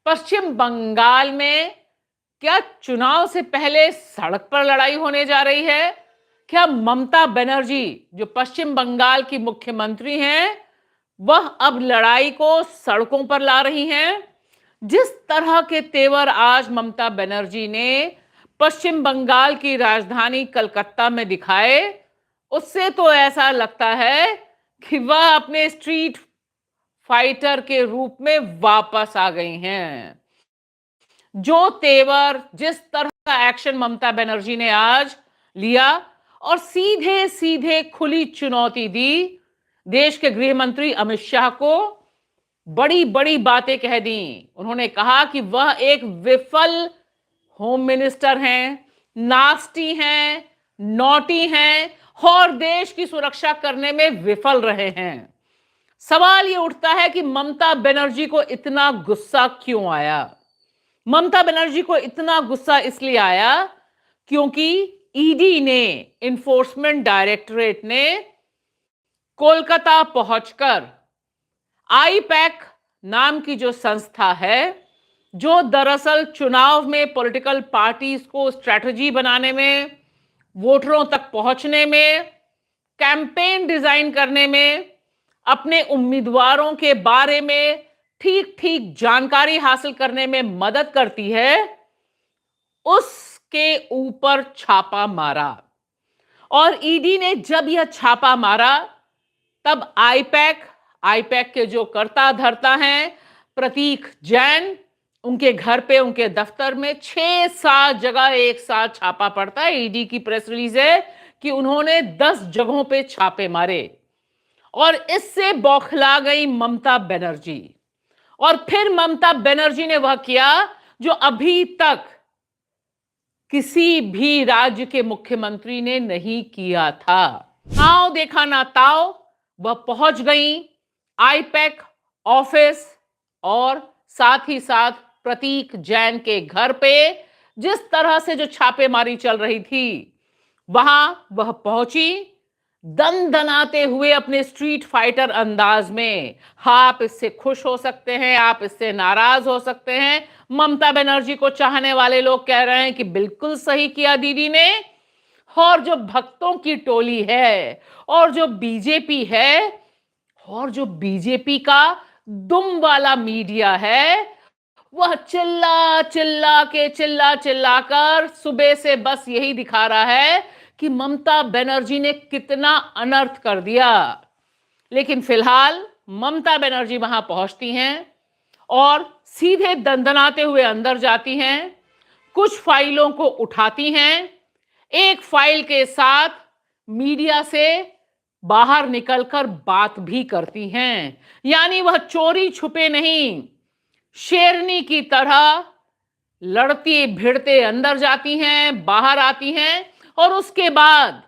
पश्चिम बंगाल में क्या चुनाव से पहले सड़क पर लड़ाई होने जा रही है? क्या ममता बनर्जी जो पश्चिम बंगाल की मुख्यमंत्री हैं, वह अब लड़ाई को सड़कों पर ला रही हैं? जिस तरह के तेवर आज ममता बनर्जी ने पश्चिम बंगाल की राजधानी कलकत्ता में दिखाए, उससे तो ऐसा लगता है कि वह अपने स्ट्रीट फाइटर के रूप में वापस आ गई हैं। जो तेवर, जिस तरह का एक्शन ममता बनर्जी ने आज लिया और सीधे सीधे खुली चुनौती दी देश के गृह मंत्री अमित शाह को, बड़ी बड़ी बातें कह दी। उन्होंने कहा कि वह एक विफल होम मिनिस्टर हैं, नास्टी हैं, नॉटी हैं और देश की सुरक्षा करने में विफल रहे हैं। सवाल यह उठता है कि ममता बनर्जी को इतना गुस्सा क्यों आया? ममता बनर्जी को इतना गुस्सा इसलिए आया क्योंकि ईडी ने, इन्फोर्समेंट डायरेक्टरेट ने कोलकाता पहुंचकर आईपैक नाम की जो संस्था है, जो दरअसल चुनाव में पॉलिटिकल पार्टीज को स्ट्रैटेजी बनाने में, वोटरों तक पहुंचने में, कैंपेन डिजाइन करने में, अपने उम्मीदवारों के बारे में ठीक ठीक जानकारी हासिल करने में मदद करती है, उसके ऊपर छापा मारा। और ईडी ने जब यह छापा मारा, तब आईपैक के जो कर्ता धर्ता हैं, प्रतीक जैन, उनके घर पे, उनके दफ्तर में 6-7 जगह एक साथ छापा पड़ता है। ईडी की प्रेस रिलीज है कि उन्होंने 10 जगहों पे छापे मारे और इससे बौखला गई ममता बनर्जी। और फिर ममता बनर्जी ने वह किया जो अभी तक किसी भी राज्य के मुख्यमंत्री ने नहीं किया था। आओ देखा ना ताओ, वह पहुंच गई आईपैक ऑफिस और साथ ही साथ प्रतीक जैन के घर पे। जिस तरह से जो छापेमारी चल रही थी, वहां वह पहुंची दनदनाते हुए अपने स्ट्रीट फाइटर अंदाज में। आप इससे खुश हो सकते हैं, आप इससे नाराज हो सकते हैं। ममता बनर्जी को चाहने वाले लोग कह रहे हैं कि बिल्कुल सही किया दीदी ने, और जो भक्तों की टोली है और जो बीजेपी है और जो बीजेपी का दुम वाला मीडिया है, वह चिल्ला चिल्ला कर सुबह से बस यही दिखा रहा है कि ममता बनर्जी ने कितना अनर्थ कर दिया। लेकिन फिलहाल ममता बनर्जी वहां पहुंचती हैं और सीधे दंदनाते हुए अंदर जाती हैं, कुछ फाइलों को उठाती हैं, एक फाइल के साथ मीडिया से बाहर निकलकर बात भी करती हैं। यानी वह चोरी छुपे नहीं, शेरनी की तरह लड़ती भिड़ते अंदर जाती हैं, बाहर आती हैं और उसके बाद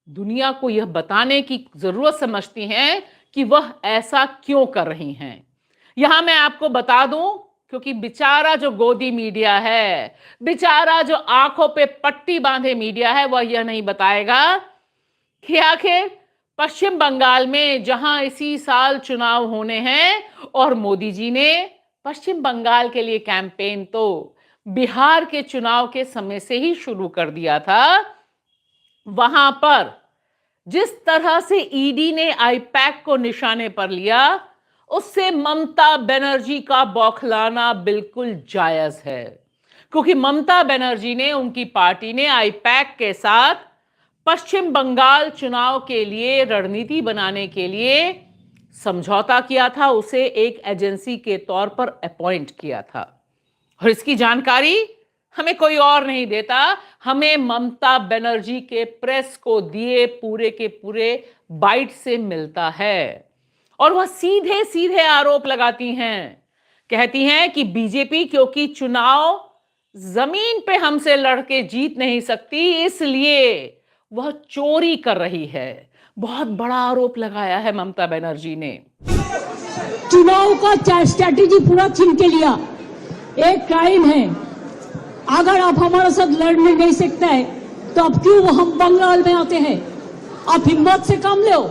दुनिया को यह बताने की जरूरत समझती हैं कि वह ऐसा क्यों कर रही हैं। यहां मैं आपको बता दूं, क्योंकि बेचारा जो गोदी मीडिया है, बेचारा जो आंखों पे पट्टी बांधे मीडिया है, वह यह नहीं बताएगा कि आखिर पश्चिम बंगाल में जहां इसी साल चुनाव होने हैं और मोदी जी ने पश्चिम बंगाल के लिए कैंपेन तो बिहार के चुनाव के समय से ही शुरू कर दिया था, वहां पर जिस तरह से ईडी ने आईपैक को निशाने पर लिया, उससे ममता बनर्जी का बौखलाना बिल्कुल जायज है। क्योंकि ममता बनर्जी ने, उनकी पार्टी ने आईपैक के साथ पश्चिम बंगाल चुनाव के लिए रणनीति बनाने के लिए समझौता किया था, उसे एक एजेंसी के तौर पर अपॉइंट किया था। और इसकी जानकारी हमें कोई और नहीं देता, हमें ममता बनर्जी के प्रेस को दिए पूरे के पूरे बाइट से मिलता है। और वह सीधे सीधे आरोप लगाती हैं, कहती हैं कि बीजेपी क्योंकि चुनाव जमीन पे हमसे लड़के जीत नहीं सकती, इसलिए वह चोरी कर रही है। बहुत बड़ा आरोप लगाया है ममता बनर्जी ने। चुनाव का स्ट्रैटेजी पूरा छीन के लिया, एक क्राइम है। अगर आप हमारे साथ लड़ने नहीं सकते हैं तो अब क्यों हम बंगाल में आते हैं? आप हिम्मत से काम लो,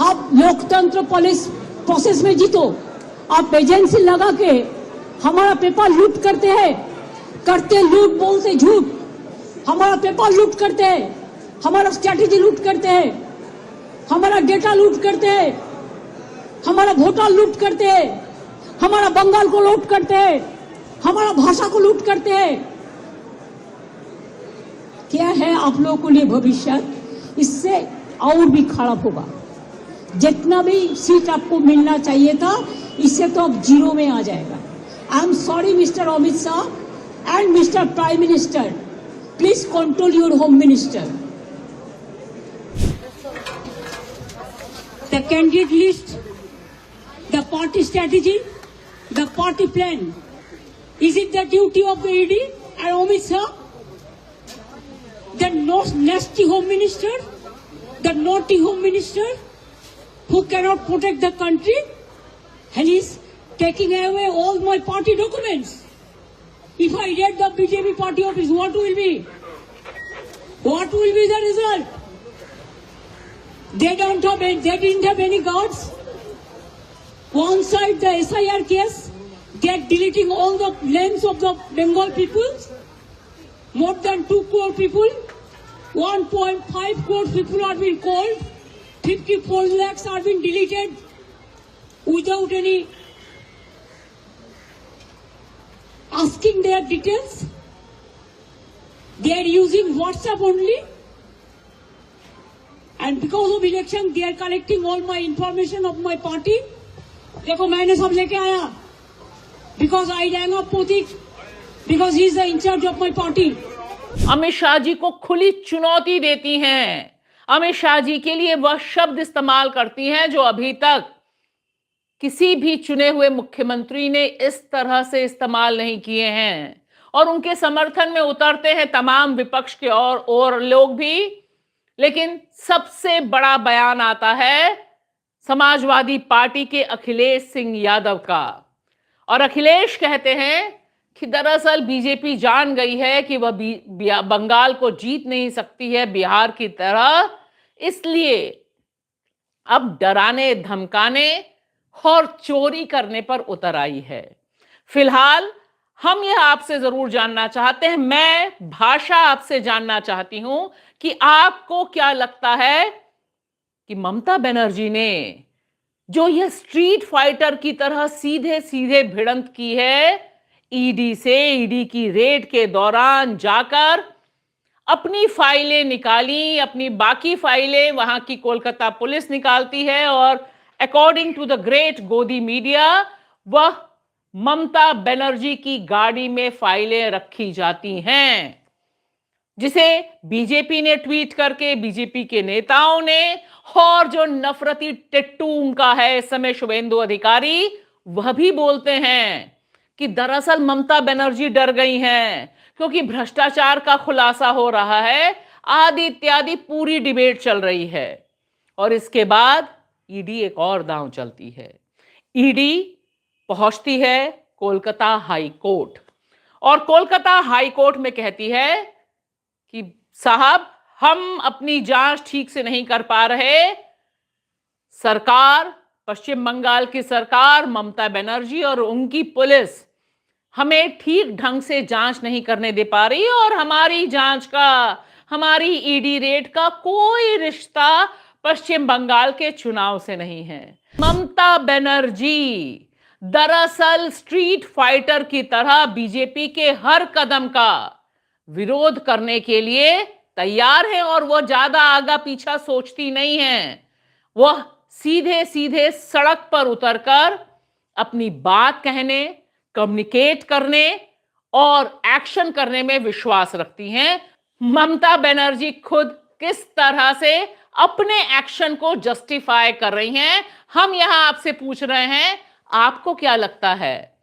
आप लोकतंत्र पुलिस प्रोसेस में जीतो। आप एजेंसी लगा के हमारा पेपर लूट करते हैं, करते लूट बोलते झूठ। हमारा पेपर लूट करते हैं, हमारा स्ट्रैटेजी लूट करते हैं, हमारा डेटा लूट करते हैं, हमारा वोटर लूट करते हैं, हमारा बंगाल को लूट करते हैं, हमारा भाषा को लूट करते हैं। क्या है आप लोगों के लिए भविष्य? इससे और भी खराब होगा। जितना भी सीट आपको मिलना चाहिए था, इससे तो अब जीरो में आ जाएगा। I am sorry mister Amit Shah and mister prime minister, please control your home minister. The candidate list, the party strategy, the party plan. Is it the duty of the ED and Amit Shah? The nasty home minister, the naughty home minister who cannot protect the country, and is taking away all my party documents. If I get the BJP party office, what will be? What will be the result? They didn't have any guards. One side the SIR case, they are deleting all the names of the Bengal people. More than 2 crore people, 1.5 crore people are being called. 54 lakhs are being deleted without any asking their details. They are using WhatsApp only. And because of election, they are collecting all my information of my party. देखो मैंने सब लेके आया. Because I rang up Pratik, because he is the in charge of my party. Amit Shah ji को खुली चुनौती देती हैं। अमित शाह जी के लिए वह शब्द इस्तेमाल करती हैं जो अभी तक किसी भी चुने हुए मुख्यमंत्री ने इस तरह से इस्तेमाल नहीं किए हैं, और उनके समर्थन में उतरते हैं तमाम विपक्ष के और लोग भी। लेकिन सबसे बड़ा बयान आता है समाजवादी पार्टी के अखिलेश सिंह यादव का, और अखिलेश कहते हैं कि दरअसल बीजेपी जान गई है कि वह बंगाल को जीत नहीं सकती है बिहार की तरह, इसलिए अब डराने धमकाने और चोरी करने पर उतर आई है। फिलहाल हम यह आपसे जरूर जानना चाहते हैं, मैं भाषा आपसे जानना चाहती हूं कि आपको क्या लगता है कि ममता बनर्जी ने जो यह स्ट्रीट फाइटर की तरह सीधे सीधे भिड़ंत की है ईडी से, ईडी की रेड के दौरान जाकर अपनी फाइलें निकाली, अपनी बाकी फाइलें वहां की कोलकाता पुलिस निकालती है, और अकॉर्डिंग टू द ग्रेट गोदी मीडिया वह ममता बनर्जी की गाड़ी में फाइलें रखी जाती हैं, जिसे बीजेपी ने ट्वीट करके, बीजेपी के नेताओं ने, और जो नफरती टिट्टू उनका है इस समय शुभेंदु अधिकारी, वह भी बोलते हैं कि दरअसल ममता बनर्जी डर गई हैं क्योंकि भ्रष्टाचार का खुलासा हो रहा है, आदि इत्यादि पूरी डिबेट चल रही है। और इसके बाद ईडी एक और दांव चलती है। ईडी पहुंचती है कोलकाता हाई कोर्ट, और कोलकाता हाई कोर्ट में कहती है कि साहब हम अपनी जांच ठीक से नहीं कर पा रहे, सरकार, पश्चिम बंगाल की सरकार, ममता बनर्जी और उनकी पुलिस हमें ठीक ढंग से जांच नहीं करने दे पा रही, और हमारी जांच का, हमारी ईडी रेड का कोई रिश्ता पश्चिम बंगाल के चुनाव से नहीं है। ममता बनर्जी दरअसल स्ट्रीट फाइटर की तरह बीजेपी के हर कदम का विरोध करने के लिए तैयार है, और वह ज्यादा आगा पीछा सोचती नहीं है। वह सीधे सीधे सड़क पर उतरकर अपनी बात कहने, कम्युनिकेट करने और एक्शन करने में विश्वास रखती हैं। ममता बनर्जी खुद किस तरह से अपने एक्शन को जस्टिफाई कर रही हैं, हम यहां आपसे पूछ रहे हैं, आपको क्या लगता है?